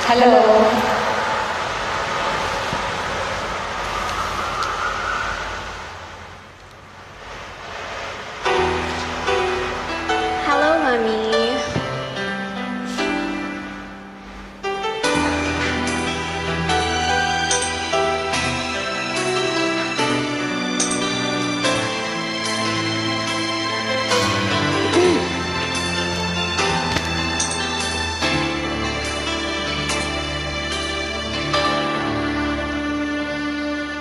Hello. Hello, Mommy.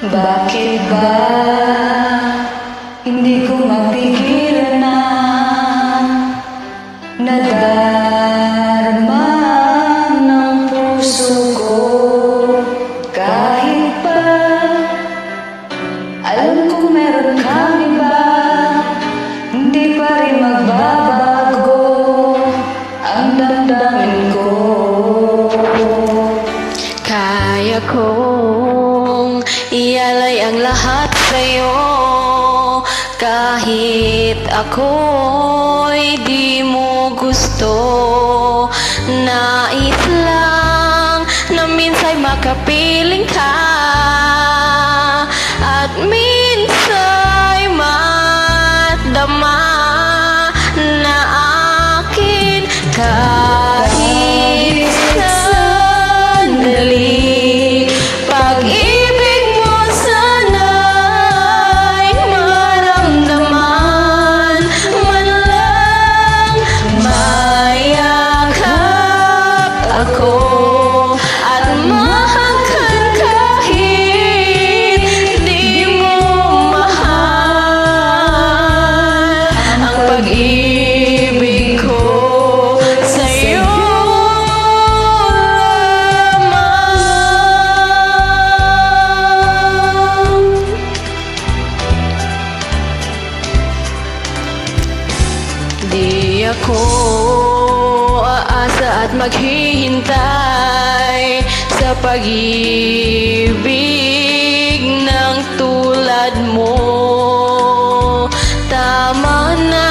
Bakit ba hindi ko mapigilan na nadarama ng puso ko? Kahit pa alam kong meron kang iba, hindi pa rin magbabago ang damdamin ko. Kaya kong ialay ang lahat sa'yo, kahit ako'y di mo gusto. Nais lang na minsa'y makapiling ka, at minsa'y madama na akin. Kahit sandali, pag-ibig mo sana'y maramdaman, man lang mayakap ako at mahangkan kahit di mo mahal. Ang pag-ibig ko sa'yo lamang. Di ako aasa at maghihintay sa pag-ibig ng tulad mo. Tama na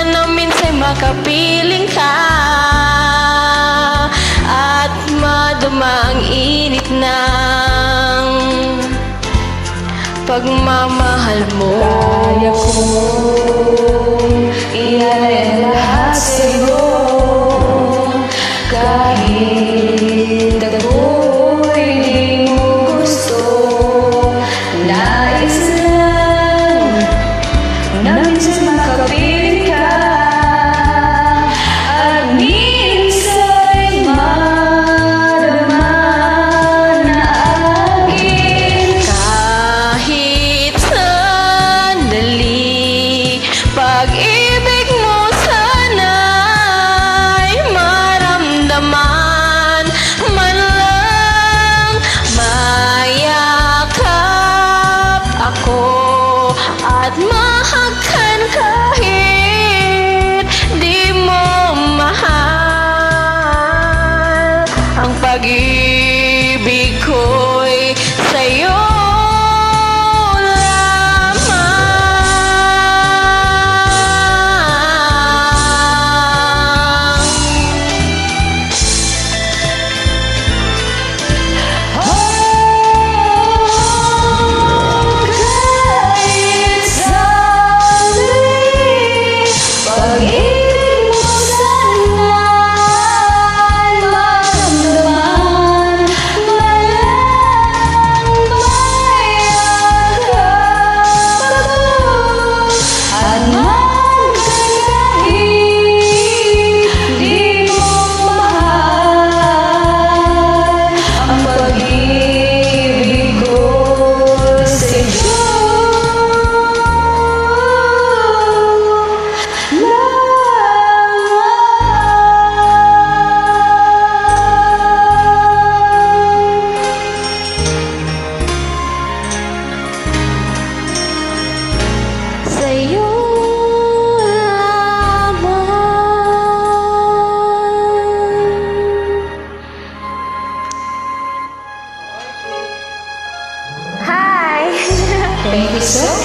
na minsa'y makapiling ka at madama ang init ng pagmamahal mo. Kaya kong ialay ang lahat sa'yo, kahit ako'y di mo gusto. Nais lang na minsan makapiling ka, at minsa'y madarama na akin. Kahit sandali, pag-ibig mo sana'y maramdaman, man lang mayakap ako at mahagkan kahit di mo mahal. Ang pag-ibig ko'y sa'yo lamang. Kahit sandali, pag-ibig mo sana'y maramdaman, man lang mayakap ako at mahangkan kahit di mo mahal. Ang pag-ibig ko sa'yo Sa'yo lamang. Hi! Thank you so